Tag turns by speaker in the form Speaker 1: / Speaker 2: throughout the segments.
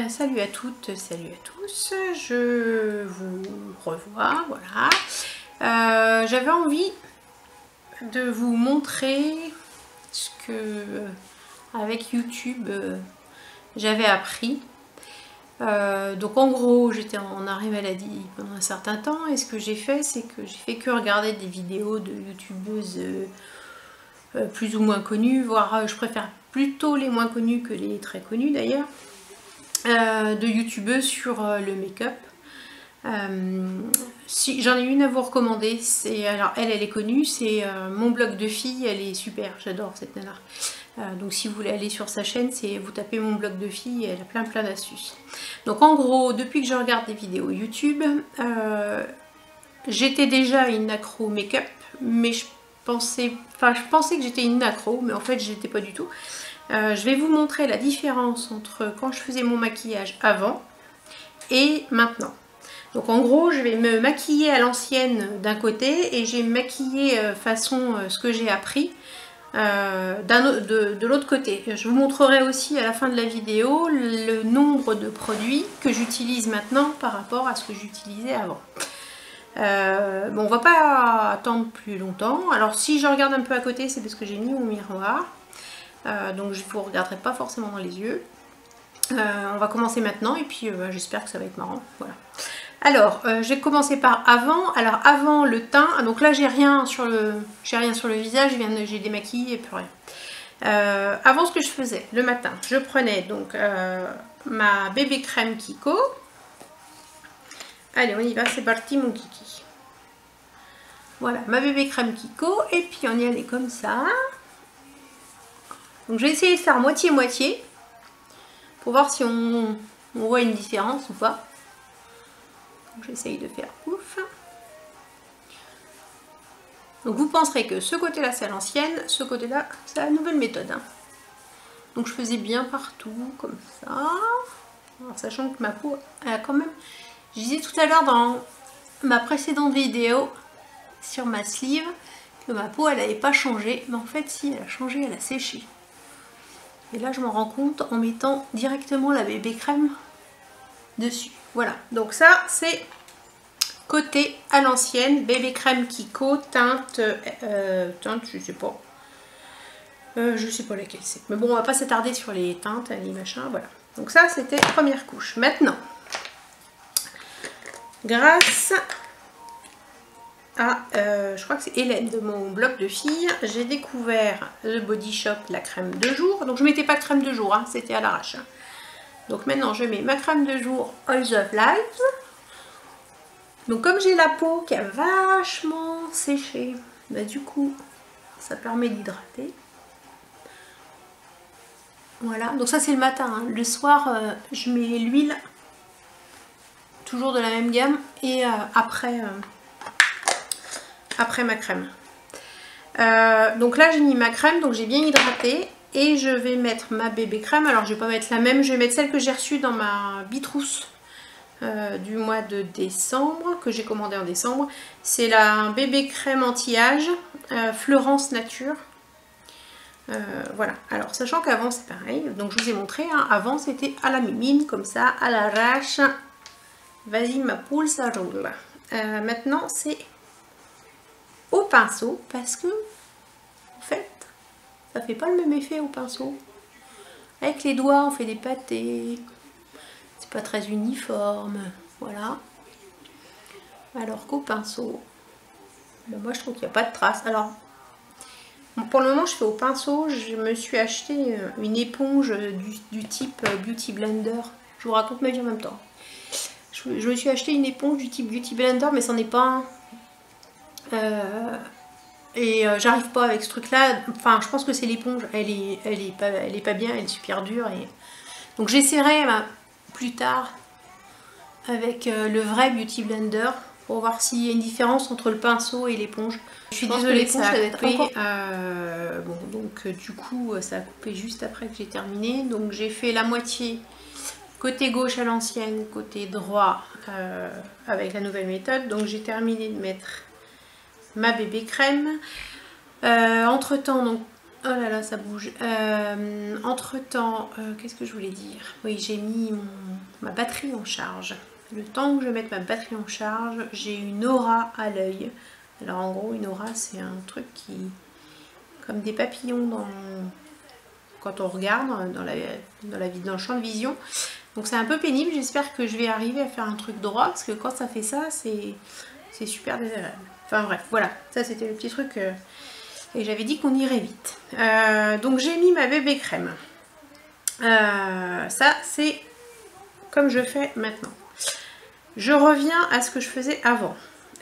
Speaker 1: Salut à toutes, salut à tous, je vous revois, voilà. J'avais envie de vous montrer ce que, avec YouTube, j'avais appris. Donc en gros, j'étais en arrêt maladie pendant un certain temps, et ce que j'ai fait, c'est que j'ai fait que regarder des vidéos de youtubeuses plus ou moins connues, voire je préfère plutôt les moins connues que les très connues d'ailleurs. De youtubeuses sur le make-up. Si, j'en ai une à vous recommander. Alors elle est connue, c'est Mon Blog de Fille. Elle est super, j'adore cette nana. Donc si vous voulez aller sur sa chaîne, vous tapez Mon Blog de Fille, elle a plein d'astuces. Donc en gros, depuis que je regarde des vidéos YouTube, j'étais déjà une accro make-up, mais je pensais que j'étais une accro, mais en fait je n'étais pas du tout. Je vais vous montrer la différence entre quand je faisais mon maquillage avant et maintenant. Donc en gros, je vais me maquiller à l'ancienne d'un côté et je vais me maquiller façon ce que j'ai appris de l'autre côté. Je vous montrerai aussi à la fin de la vidéo le nombre de produits que j'utilise maintenant par rapport à ce que j'utilisais avant. Bon, on va pas attendre plus longtemps. Alors si je regarde un peu à côté, c'est parce que j'ai mis mon miroir. Donc je ne vous regarderai pas forcément dans les yeux. On va commencer maintenant et puis j'espère que ça va être marrant. Voilà. Alors, je vais commencer par avant. Alors avant le teint, donc là j'ai rien sur le visage, j'ai démaquillé et plus rien. Avant, ce que je faisais le matin, je prenais donc ma bébé crème Kiko. Allez, on y va, c'est parti mon kiki. Voilà, ma bébé crème Kiko, et puis on y allait comme ça. Donc j'ai essayé de faire moitié-moitié pour voir si on voit une différence ou pas. J'essaye de faire ouf. Donc vous penserez que ce côté-là c'est à l'ancienne, ce côté-là c'est la nouvelle méthode. Hein. Donc je faisais bien partout comme ça. Alors, sachant que ma peau, elle a quand même... Je disais tout à l'heure dans ma précédente vidéo sur ma sleeve que ma peau elle n'avait pas changé. Mais en fait si, elle a changé, elle a séché. Et là je m'en rends compte en mettant directement la bébé crème dessus. Voilà, donc ça c'est côté à l'ancienne, bébé crème Kiko, teinte, je sais pas. Je sais pas laquelle c'est. Mais bon, on va pas s'attarder sur les teintes, les machins, voilà. Donc ça c'était première couche. Maintenant, grâce à, je crois que c'est Hélène de mon blog de filles, j'ai découvert le Body Shop, la crème de jour. Donc je mettais pas de crème de jour, hein, c'était à l'arrache. Donc maintenant je mets ma crème de jour Oils of Life. Donc comme j'ai la peau qui a vachement séché, bah du coup ça permet d'hydrater. Voilà, donc ça c'est le matin. Hein. Le soir je mets l'huile, toujours de la même gamme, et après ma crème. Donc là j'ai mis ma crème, donc j'ai bien hydraté. Et je vais mettre ma bébé crème. Alors je vais pas mettre la même, je vais mettre celle que j'ai reçue dans ma bitrousse du mois de décembre, que j'ai commandé en décembre. C'est la bébé crème anti-âge Fleurance Nature. Voilà, alors sachant qu'avant c'est pareil, donc je vous ai montré, hein, avant c'était à la mimine, comme ça, à l'arrache. Vas-y ma poule, ça roule. Maintenant c'est au pinceau, parce que en fait ça fait pas le même effet au pinceau. Avec les doigts on fait des pâtés, c'est pas très uniforme, voilà. Alors qu'au pinceau, ben moi je trouve qu'il n'y a pas de traces. Alors pour le moment je fais au pinceau, je me suis acheté une éponge du type Beauty Blender. Je vous raconte ma vie en même temps. Je me suis acheté une éponge du type Beauty Blender, mais c'en est pas un. J'arrive pas avec ce truc là, enfin je pense que c'est l'éponge, elle est pas bien, elle est super dure. Donc j'essaierai plus tard avec le vrai Beauty Blender pour voir s'il y a une différence entre le pinceau et l'éponge. Je suis désolée, ça a coupé. Bon, donc du coup ça a coupé juste après que j'ai terminé. Donc j'ai fait la moitié côté gauche à l'ancienne, côté droit avec la nouvelle méthode. Donc j'ai terminé de mettre ma bébé crème. Entre temps, donc Oh là là, ça bouge. Entre temps, qu'est-ce que je voulais dire? Oui, j'ai mis ma batterie en charge. Le temps que je mette ma batterie en charge, j'ai une aura à l'œil. Alors en gros, une aura, c'est un truc qui, comme des papillons quand on regarde dans le champ de vision. Donc c'est un peu pénible. J'espère que je vais arriver à faire un truc droit, parce que quand ça fait ça, c'est super désagréable. Enfin bref, voilà. Ça, c'était le petit truc. Et j'avais dit qu'on irait vite. Donc j'ai mis ma bébé crème. Ça, c'est comme je fais maintenant. Je reviens à ce que je faisais avant.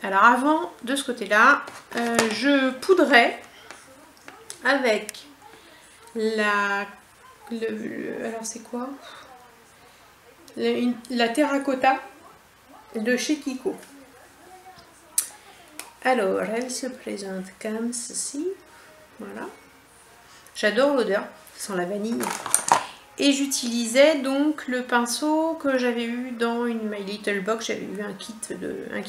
Speaker 1: Alors avant, de ce côté-là, je poudrais avec alors c'est quoi? La terracotta de chez Kiko. Alors, elle se présente comme ceci. Voilà. J'adore l'odeur, sans la vanille. Et j'utilisais donc le pinceau que j'avais eu dans une My Little Box. J'avais eu un kit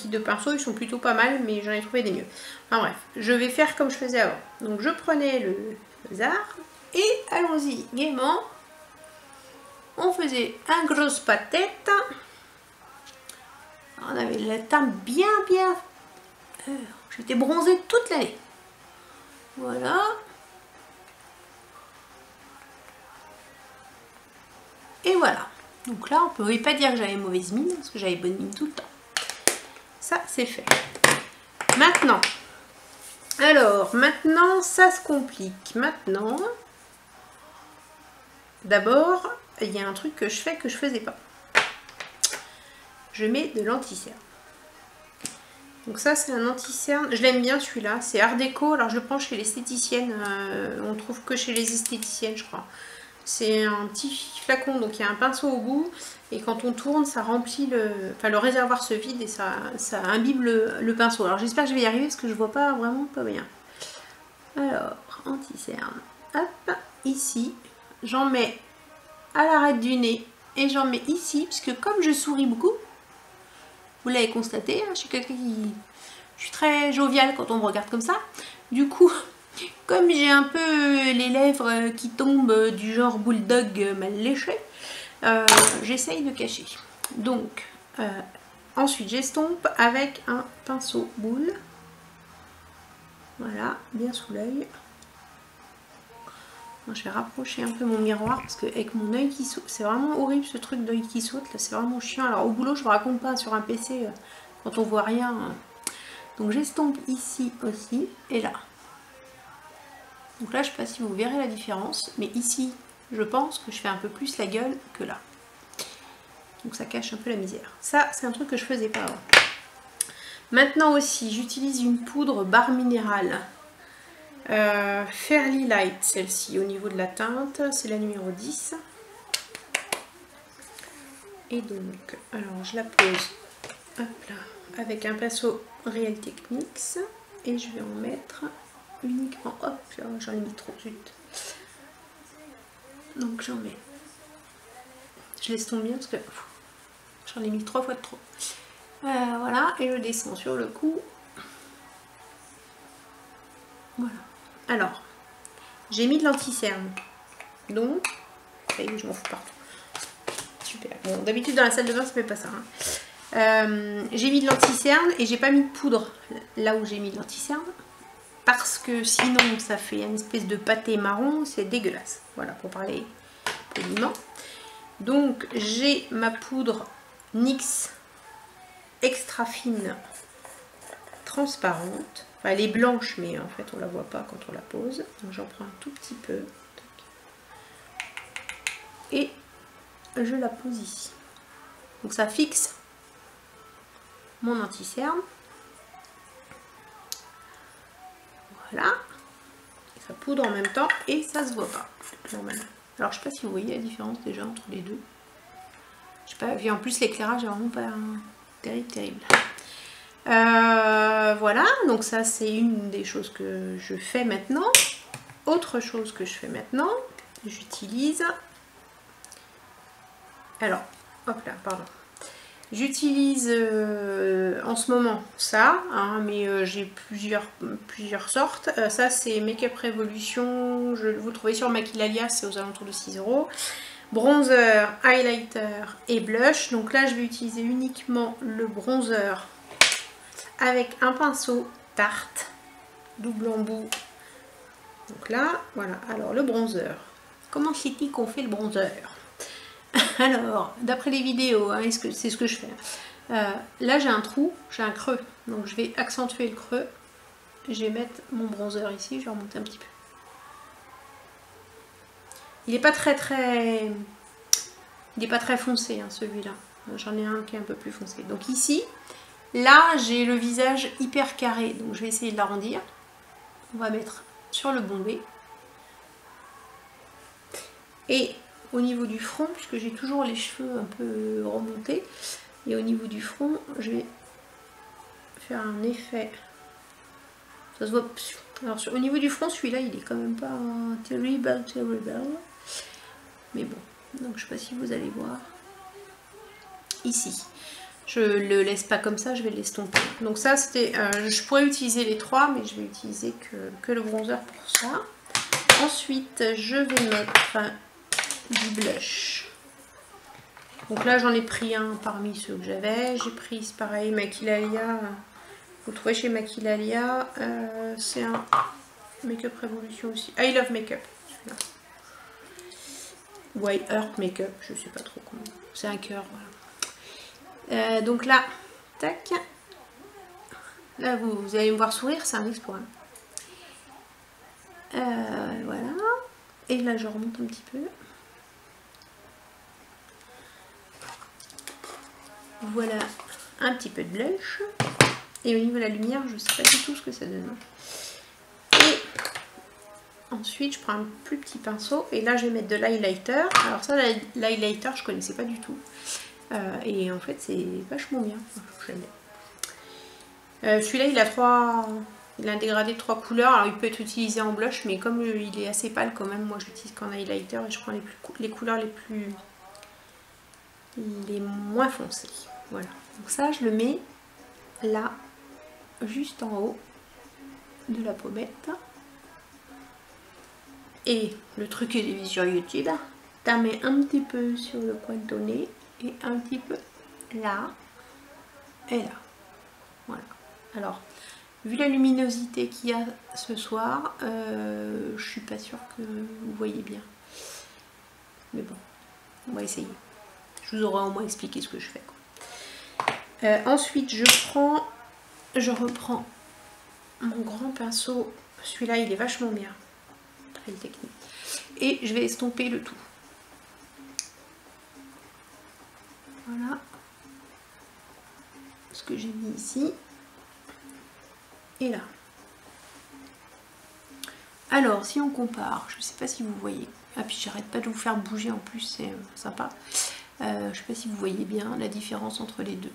Speaker 1: de pinceaux. Ils sont plutôt pas mal, mais j'en ai trouvé des mieux. Enfin bref, je vais faire comme je faisais avant. Donc je prenais le hasard et allons-y gaiement. On faisait un grosse patette. On avait la teinte bien. J'étais bronzée toute l'année. Voilà. Et voilà. Donc là, on ne pouvait pas dire que j'avais mauvaise mine, parce que j'avais bonne mine tout le temps. Ça, c'est fait. Maintenant. Alors, maintenant, ça se complique. Maintenant, d'abord, il y a un truc que je fais que je faisais pas. Je mets de l'anti-cerne. Donc ça, c'est un anti-cerne. Je l'aime bien celui-là. C'est Art Déco. Alors, je le prends chez l'esthéticienne. On trouve que chez les esthéticiennes, je crois. C'est un petit flacon, donc il y a un pinceau au bout. Et quand on tourne, ça remplit le réservoir se vide et ça imbibe le pinceau. Alors, j'espère que je vais y arriver parce que je vois pas vraiment pas bien. Alors, anti-cerne. Hop, ici. J'en mets à l'arête du nez. Et j'en mets ici, puisque comme je souris beaucoup, vous l'avez constaté, hein, je suis quelqu'un qui... Je suis très joviale quand on me regarde comme ça. Du coup, comme j'ai un peu les lèvres qui tombent du genre bulldog mal léché, j'essaye de cacher. Donc, ensuite j'estompe avec un pinceau boule. Voilà, bien sous l'œil. Je vais rapprocher un peu mon miroir parce que avec mon œil qui saute, c'est vraiment horrible ce truc d'œil qui saute là, c'est vraiment chiant. Alors au boulot je ne vous raconte pas, sur un PC quand on voit rien. Donc j'estompe ici aussi et là. Donc là je ne sais pas si vous verrez la différence, mais ici je pense que je fais un peu plus la gueule que là. Donc ça cache un peu la misère. Ça c'est un truc que je faisais pas avant. Maintenant aussi j'utilise une poudre barre minérale. Fairly Light, celle-ci au niveau de la teinte, c'est la numéro 10. Et donc, alors je la pose hop là, avec un pinceau Real Techniques et je vais en mettre uniquement, hop, j'en ai mis trop, zut. Donc j'en mets, je laisse tomber bien parce que j'en ai mis 3 fois de trop. Voilà, et je descends sur le cou. Voilà. Alors, j'ai mis de l'anti-cerne. Donc, je m'en fous partout. Super. Bon, d'habitude dans la salle de bain, ça fait pas ça. Hein. J'ai mis de l'anti-cerne et j'ai pas mis de poudre là où j'ai mis de l'anti-cerne. Parce que sinon, ça fait une espèce de pâté marron. C'est dégueulasse. Voilà, pour parler poliment. Donc, j'ai ma poudre NYX extra fine transparente. Elle est blanche, mais en fait, on la voit pas quand on la pose. Donc, j'en prends un tout petit peu. Et je la pose ici. Donc, ça fixe mon anti-cerne. Voilà. Et ça poudre en même temps et ça se voit pas, normalement. Alors, je sais pas si vous voyez la différence déjà entre les deux. Je sais pas. Et en plus, l'éclairage est vraiment pas terrible. Voilà, donc ça c'est une des choses que je fais maintenant. Autre chose que je fais maintenant, j'utilise, alors hop là, pardon, j'utilise en ce moment ça, hein, mais j'ai plusieurs sortes. Ça c'est Make Up Revolution, vous le trouvez sur Maquillalia, c'est aux alentours de 6 €. Bronzer, highlighter et blush. Donc là je vais utiliser uniquement le bronzer avec un pinceau Tarte, double embout. Donc là, voilà, alors le bronzer. Comment c'est-il qu'on fait le bronzer? Alors, d'après les vidéos, hein, c'est ce que je fais. Là j'ai un trou, j'ai un creux, donc je vais accentuer le creux. Je vais mettre mon bronzer ici, je vais remonter un petit peu. Il n'est pas très foncé hein, celui-là. J'en ai un qui est un peu plus foncé. Donc ici, là j'ai le visage hyper carré, donc je vais essayer de l'arrondir. On va mettre sur le bombé. Et au niveau du front, puisque j'ai toujours les cheveux un peu remontés, et au niveau du front, je vais faire un effet. Ça se voit. Alors au niveau du front, celui-là, il est quand même pas terrible. Mais bon, donc je sais pas si vous allez voir. Ici. Je le laisse pas comme ça, je vais l'estomper. Donc ça, c'était... je pourrais utiliser les trois, mais je vais utiliser que le bronzer pour ça. Ensuite, je vais mettre du blush. Donc là, j'en ai pris un parmi ceux que j'avais. J'ai pris, c'est pareil, Maquillalia. Vous le trouvez chez Maquillalia. C'est un Make Up Revolution aussi. I Love Makeup, celui-là. White Earth Makeup, je sais pas trop comment. C'est un cœur, voilà. Donc là, tac. Là, vous allez me voir sourire, c'est un exploit. Voilà. Et là, je remonte un petit peu. Voilà un petit peu de blush. Et au niveau de la lumière, je ne sais pas du tout ce que ça donne. Et ensuite, je prends un plus petit pinceau. Et là, je vais mettre de l'highlighter. Alors ça, l'highlighter, je ne connaissais pas du tout. Et en fait, c'est vachement bien. Celui-là, il a un dégradé de 3 couleurs. Alors, il peut être utilisé en blush, mais comme il est assez pâle quand même, moi, je l'utilise qu'en highlighter. Et je prends les couleurs les moins foncées. Voilà. Donc ça, je le mets là, juste en haut de la pommette. Et le truc que j'ai vu sur YouTube, t'en mets un petit peu sur le coin de ton nez et un petit peu là et là. Voilà. Alors, vu la luminosité qu'il y a ce soir, je suis pas sûre que vous voyez bien. Mais bon, on va essayer. Je vous aurai au moins expliqué ce que je fais, quoi. Ensuite, je reprends mon grand pinceau. Celui-là, il est vachement bien. Très technique. Et je vais estomper le tout. Voilà. Ce que j'ai mis ici. Et là. Alors, si on compare, je ne sais pas si vous voyez. Ah, puis j'arrête pas de vous faire bouger en plus, c'est sympa. Je ne sais pas si vous voyez bien la différence entre les deux.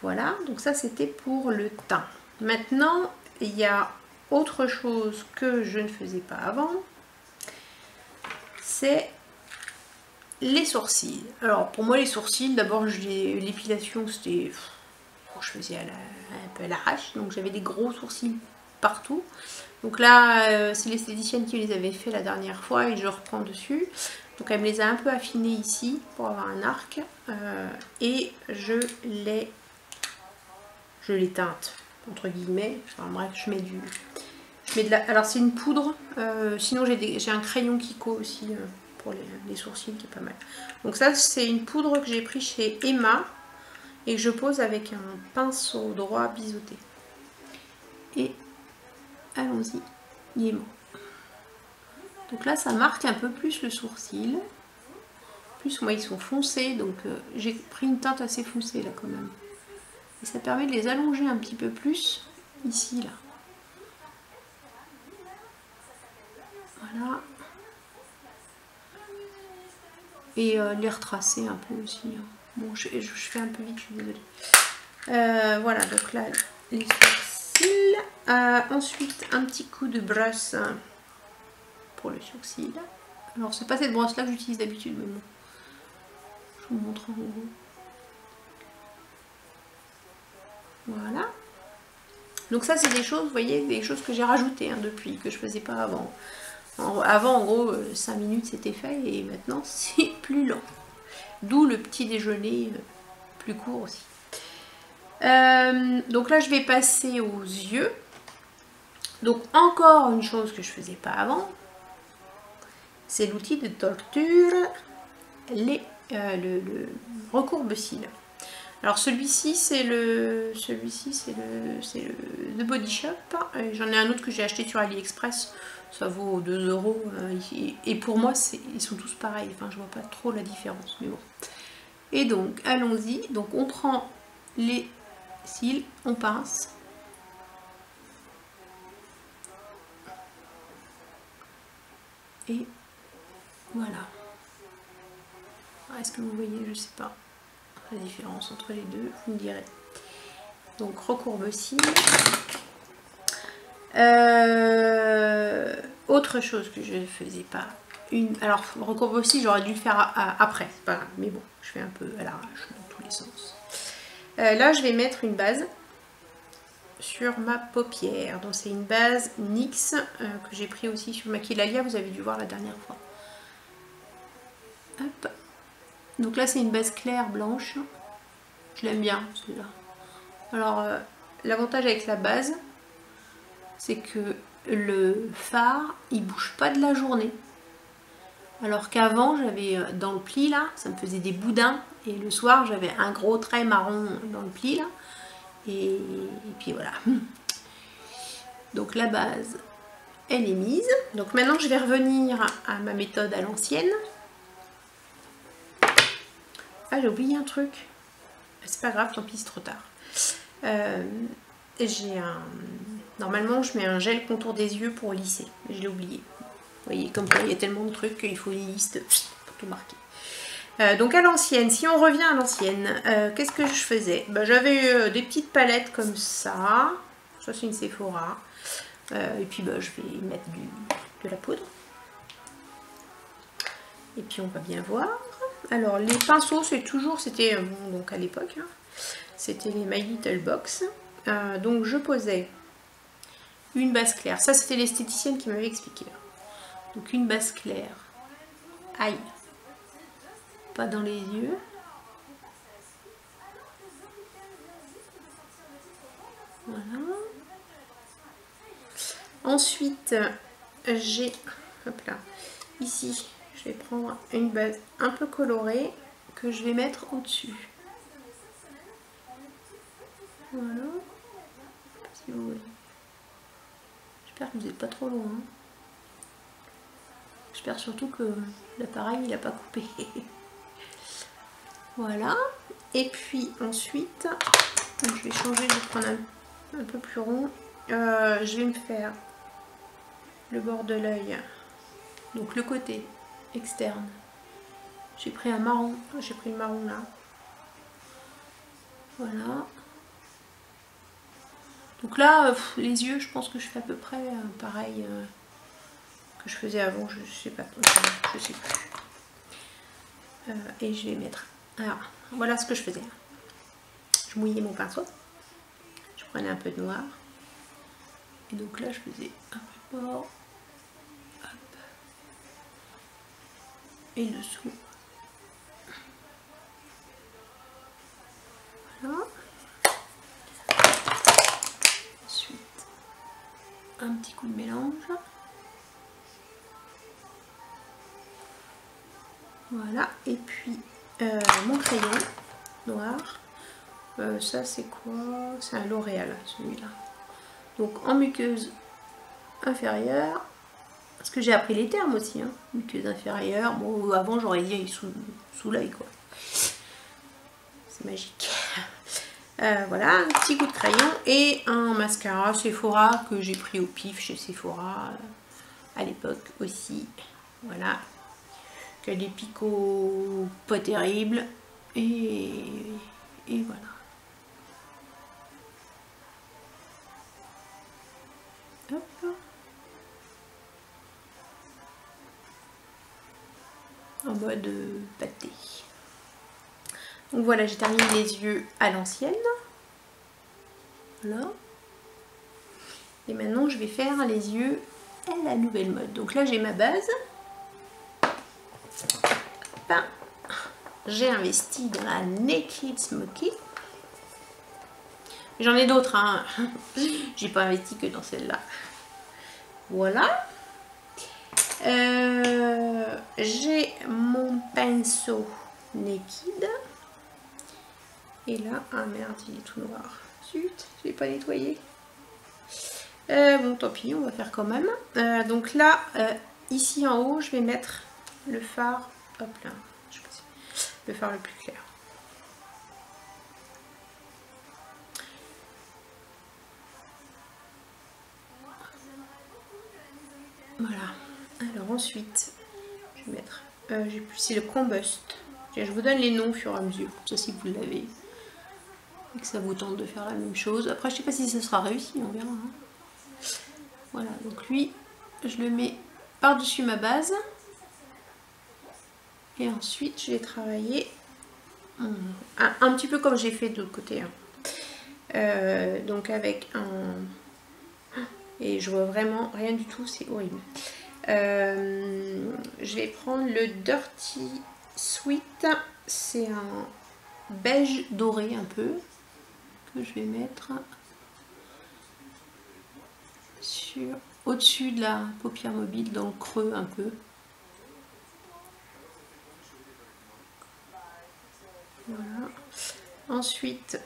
Speaker 1: Voilà, donc ça c'était pour le teint. Maintenant, il y a autre chose que je ne faisais pas avant. C'est les sourcils. Alors pour moi les sourcils, d'abord l'épilation c'était... Je faisais un peu à l'arrache, donc j'avais des gros sourcils partout. Donc là, c'est l'esthéticienne qui les avait fait la dernière fois et je reprends dessus. Donc elle me les a un peu affinés ici pour avoir un arc. Et je les teinte, entre guillemets. Enfin bref, je mets de la... Alors c'est une poudre, sinon j'ai un crayon Kiko aussi pour les sourcils qui est pas mal. Donc ça c'est une poudre que j'ai pris chez Emma et que je pose avec un pinceau droit biseauté. Et allons-y, gaiement. Donc là ça marque un peu plus le sourcil. En plus moi ils sont foncés, donc j'ai pris une teinte assez foncée là quand même. Et ça permet de les allonger un petit peu plus ici là. Voilà. Et les retracer un peu aussi. Bon, je fais un peu vite, je suis désolée. Voilà, donc là, les sourcils. Ensuite, un petit coup de brosse pour le sourcil. Alors, c'est pas cette brosse-là que j'utilise d'habitude, mais bon. Je vous montre en gros. Voilà. Donc ça, c'est des choses, vous voyez, des choses que j'ai rajoutées hein, depuis, que je faisais pas avant. Avant, en gros, 5 minutes, c'était fait, et maintenant, c'est plus lent. D'où le petit déjeuner plus court aussi. Donc là, je vais passer aux yeux. Donc encore une chose que je faisais pas avant, c'est l'outil de torture, le recourbe-cils. Alors celui-ci c'est le The Body Shop. J'en ai un autre que j'ai acheté sur AliExpress. Ça vaut 2 €. Et pour moi, ils sont tous pareils. Enfin, je vois pas trop la différence, mais bon. Et donc, allons-y. Donc, on prend les cils, on pince. Et voilà. Est-ce que vous voyez? Je sais pas la différence entre les deux, vous me direz. Donc recourbe-cils. Autre chose que je ne faisais pas. Alors recourbe-cils, j'aurais dû le faire après, c'est pas grave, mais bon, je fais un peu à l'arrache dans tous les sens. Là, je vais mettre une base sur ma paupière. Donc c'est une base NYX que j'ai pris aussi sur Maquillalia, vous avez dû voir la dernière fois. Hop. Donc là, c'est une base claire blanche. Je l'aime bien, celui-là. Alors, l'avantage avec la base, c'est que le fard, il bouge pas de la journée. Alors qu'avant, j'avais dans le pli, là, ça me faisait des boudins. Et le soir, j'avais un gros trait marron dans le pli, là. Et puis voilà. Donc la base, elle est mise. Donc maintenant, je vais revenir à ma méthode à l'ancienne. Ah, j'ai oublié un truc. C'est pas grave, tant pis, c'est trop tard. Normalement, je mets un gel contour des yeux pour lisser. Mais je l'ai oublié. Vous voyez, comme quoi, il y a tellement de trucs qu'il faut une liste pour tout marquer. Donc à l'ancienne, si on revient à l'ancienne, qu'est-ce que je faisais? J'avais des petites palettes comme ça. Ça, c'est une Sephora. Et puis, je vais mettre de la poudre. Et puis, on va bien voir. Alors, les pinceaux, c'était donc à l'époque, hein, c'était les My Little Box. Donc, je posais une base claire. Ça, c'était l'esthéticienne qui m'avait expliqué. Donc, une base claire. Aïe. Pas dans les yeux. Voilà. Ensuite, j'ai, hop là, ici, je vais prendre une base un peu colorée que je vais mettre au-dessus. Voilà. Si vous voulez. J'espère que vous n'êtes pas trop loin. J'espère surtout que l'appareil il n'a pas coupé. Voilà. Et puis ensuite, je vais changer, je vais prendre un peu plus rond. Je vais me faire le bord de l'œil, donc le côté externe. J'ai pris un marron, j'ai pris le marron là. Voilà. Donc là, les yeux, je pense que je fais à peu près pareil que je faisais avant, je sais pas, je sais plus. Et je vais mettre. Alors, voilà ce que je faisais. Je mouillais mon pinceau, je prenais un peu de noir, et donc là, je faisais un peu de bord, hop, et dessous. Voilà. Ensuite, un petit coup de mélange. Voilà, et puis mon crayon noir, ça c'est quoi? C'est un L'Oréal celui-là. Donc en muqueuse inférieure, parce que j'ai appris les termes aussi, hein. Muqueuse inférieure, bon avant j'aurais dit sous l'œil quoi. C'est magique. Voilà, un petit coup de crayon et un mascara Sephora que j'ai pris au pif chez Sephora à l'époque aussi. Voilà. Que des picots pas terribles et voilà. Hop. En mode pâté. Donc voilà, j'ai terminé les yeux à l'ancienne. Voilà. Et maintenant je vais faire les yeux à la nouvelle mode. Donc là j'ai ma base. Ben, j'ai investi dans la Naked Smoky. J'en ai d'autres, hein. J'ai pas investi que dans celle-là. Voilà. J'ai mon pinceau Naked. Et là, ah merde, il est tout noir. Zut, je l'ai pas nettoyé. Bon, tant pis, on va faire quand même. Donc là, ici en haut, je vais mettre le fard. Hop là, je sais pas si... le fard le plus clair. Voilà. Alors ensuite, je vais mettre. C'est le Combust. Je vous donne les noms au fur et à mesure, comme ça si vous l'avez et que ça vous tente de faire la même chose. Après, je sais pas si ça sera réussi, on verra. Hein. Voilà, donc lui, je le mets par-dessus ma base. Et ensuite, je vais travailler un petit peu comme j'ai fait de l'autre côté. Hein. Donc avec un... Et je vois vraiment rien du tout, c'est horrible. Je vais prendre le Dirty Sweet. C'est un beige doré un peu. Que je vais mettre sur au-dessus de la paupière mobile, dans le creux un peu. Voilà. Ensuite,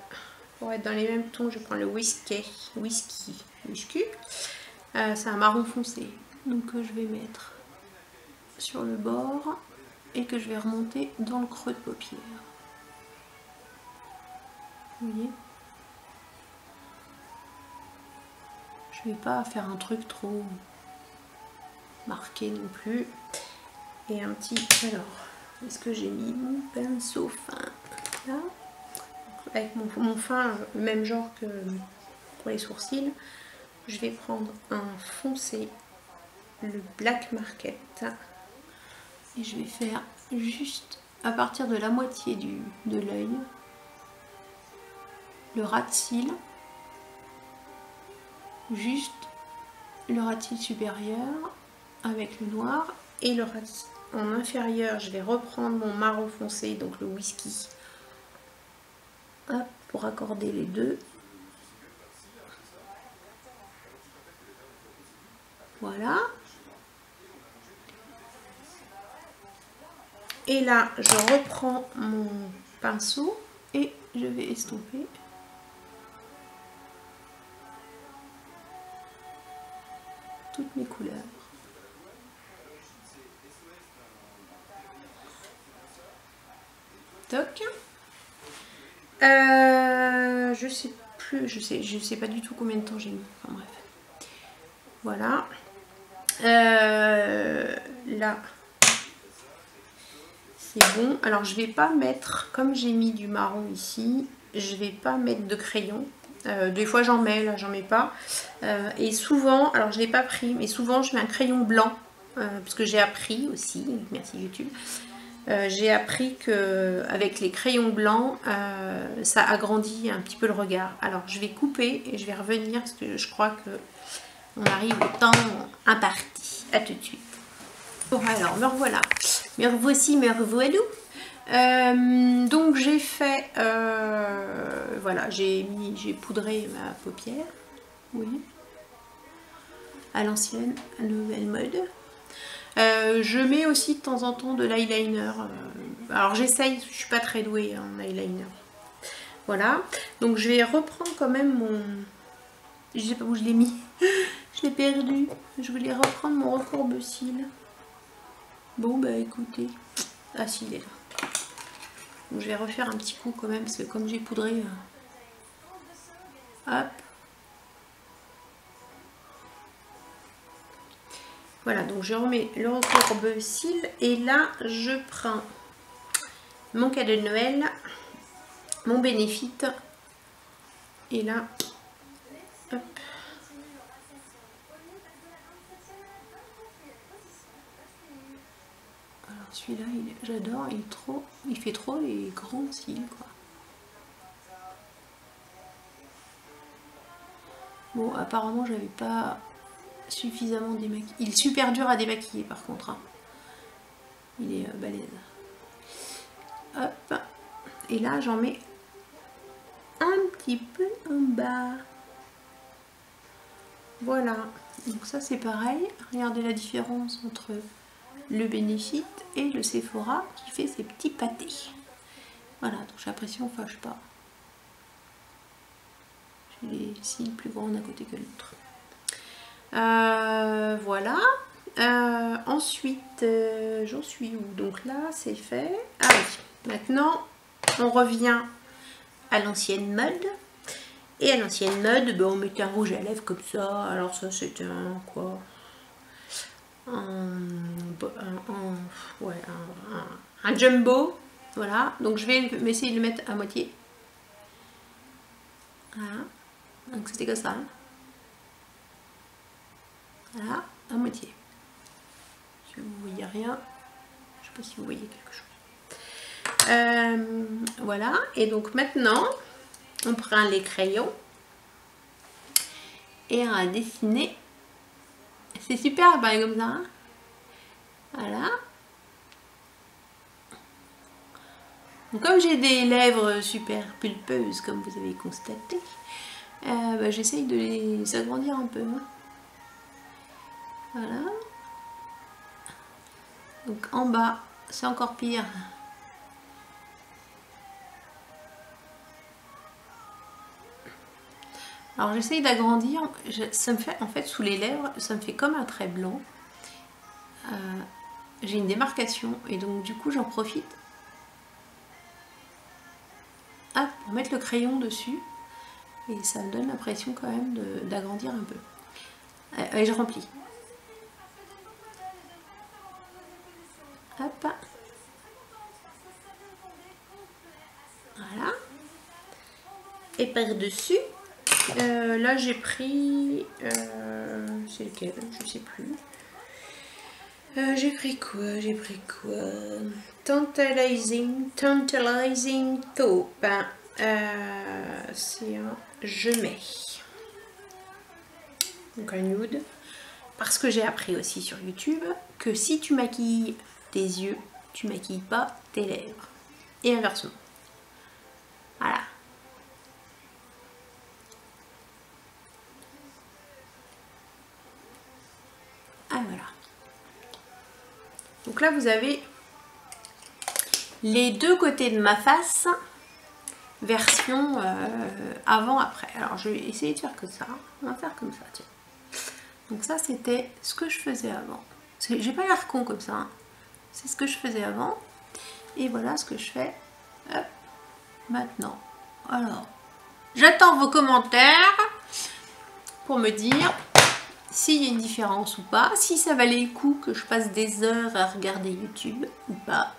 Speaker 1: pour être dans les mêmes tons, je prends le Whisky. C'est un marron foncé, donc que je vais mettre sur le bord et que je vais remonter dans le creux de paupière. Vous voyez? Je vais pas faire un truc trop marqué non plus. Et un petit... Alors, est-ce que j'ai mis mon pinceau fin là? Avec mon fin, même genre que pour les sourcils. Je vais prendre un foncé, le Black Market. Et je vais faire juste à partir de la moitié de l'œil, le ras de cils. Juste le ras de cils supérieur avec le noir. Et le ras de cils en inférieur, je vais reprendre mon marron foncé, donc le Whisky. Hop, pour accorder les deux. Voilà. Et là, je reprends mon pinceau et je vais estomper. Toutes mes couleurs. Toc. Je sais plus, je sais pas du tout combien de temps j'ai mis. Enfin bref. Voilà. Là, c'est bon. Alors je vais pas mettre, comme j'ai mis du marron ici, je vais pas mettre de crayon. Des fois j'en mets, là j'en mets pas. Et souvent, alors je l'ai pas pris, mais souvent je mets un crayon blanc. Parce que j'ai appris aussi, merci YouTube. J'ai appris que avec les crayons blancs, ça agrandit un petit peu le regard. Alors je vais couper et je vais revenir parce que je crois que on arrive au temps imparti. À tout de suite. Bon alors me revoilà. Me revoici, me revoilà. Donc j'ai fait, voilà, j'ai poudré ma paupière. Oui. À l'ancienne, à nouvelle mode. Je mets aussi de temps en temps de l'eyeliner. Alors j'essaye, je suis pas très douée en eyeliner. Voilà. Donc je vais reprendre quand même mon... Je sais pas où je l'ai mis. Je l'ai perdu. Je voulais reprendre mon recourbe-cils. Bon bah écoutez. Ah si, il est là. Donc je vais refaire un petit coup quand même parce que comme j'ai poudré... Hop. Voilà, donc je remets le recourbe-cils et là je prends mon cadeau de Noël, mon Benefit et là, hop. Alors celui-là, j'adore, il fait trop les grands cils quoi. Bon, apparemment, j'avais pas suffisamment démaquillé. Il est super dur à démaquiller par contre. Hein. Il est balèze. Hop. Et là, j'en mets un petit peu en bas. Voilà. Donc ça, c'est pareil. Regardez la différence entre le Benefit et le Sephora qui fait ces petits pâtés. Voilà, donc j'ai l'impression qu'on ne fâche pas. J'ai les cils plus grands d'un côté que l'autre. Voilà. Ensuite, j'en suis où? Donc là, c'est fait. Ah oui, maintenant, on revient à l'ancienne mode. Et à l'ancienne mode, ben, on mettait un rouge à lèvres comme ça. Alors ça, c'était un quoi? Un jumbo. Voilà. Donc je vais essayer de le mettre à moitié. Voilà. Donc c'était comme ça. Voilà, à moitié. Si vous voyez rien, je sais pas si vous voyez quelque chose. Voilà, et donc maintenant, on prend les crayons et on va dessiner. C'est super, pareil comme ça. Hein. Voilà. Donc, comme j'ai des lèvres super pulpeuses, comme vous avez constaté, bah, j'essaye de les agrandir un peu. Hein. Voilà. Donc en bas, c'est encore pire. Alors j'essaye d'agrandir, ça me fait en fait sous les lèvres, ça me fait comme un trait blanc. J'ai une démarcation et donc du coup j'en profite pour mettre le crayon dessus et ça me donne l'impression quand même d'agrandir un peu. Et je remplis. Hop. Voilà. Et par-dessus, là j'ai pris... c'est lequel? Je sais plus. J'ai pris quoi? Tantalizing taupe. C'est un je mets. Donc un nude. Parce que j'ai appris aussi sur YouTube que si tu maquilles tes yeux, tu maquilles pas tes lèvres. Et inversement. Voilà. Ah voilà. Donc là vous avez les deux côtés de ma face, version avant-après. Alors je vais essayer de faire que ça. On va faire comme ça, tiens. Donc ça c'était ce que je faisais avant. J'ai pas l'air con comme ça. Hein. C'est ce que je faisais avant. Et voilà ce que je fais maintenant. Alors, j'attends vos commentaires pour me dire s'il y a une différence ou pas, si ça valait le coup que je passe des heures à regarder YouTube ou pas,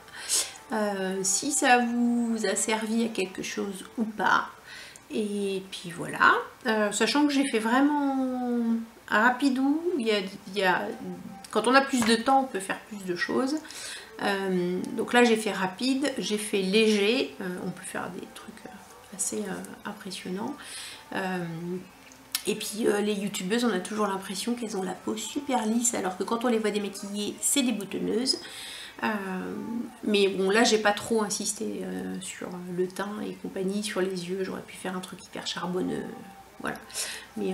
Speaker 1: si ça vous a servi à quelque chose ou pas. Et puis voilà, sachant que j'ai fait vraiment rapidou, quand on a plus de temps, on peut faire plus de choses. Donc là j'ai fait rapide, j'ai fait léger, on peut faire des trucs assez impressionnants. Et puis les youtubeuses, on a toujours l'impression qu'elles ont la peau super lisse, alors que quand on les voit démaquillées, c'est des boutonneuses. Mais bon, là j'ai pas trop insisté sur le teint et compagnie, sur les yeux, j'aurais pu faire un truc hyper charbonneux. Voilà, mais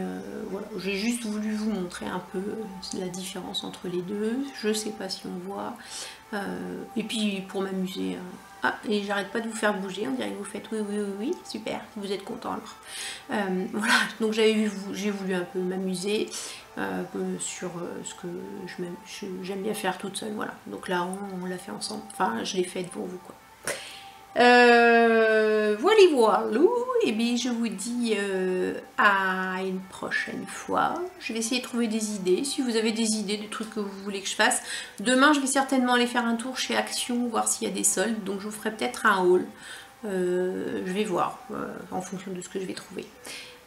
Speaker 1: voilà, j'ai juste voulu vous montrer un peu la différence entre les deux. Je sais pas si on voit, et puis pour m'amuser. Ah, et j'arrête pas de vous faire bouger, on dirait que vous faites oui, oui, oui, oui, super, vous êtes content alors. Voilà, donc j'ai voulu un peu m'amuser sur ce que j'aime bien faire toute seule. Voilà, donc là on l'a fait ensemble, enfin je l'ai fait devant vous quoi. Voilà, et bien je vous dis à une prochaine fois. Je vais essayer de trouver des idées. Si vous avez des idées, des trucs que vous voulez que je fasse, demain je vais certainement aller faire un tour chez Action, voir s'il y a des soldes, donc je vous ferai peut-être un haul. Je vais voir en fonction de ce que je vais trouver.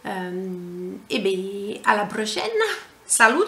Speaker 1: Et bien à la prochaine. Salut!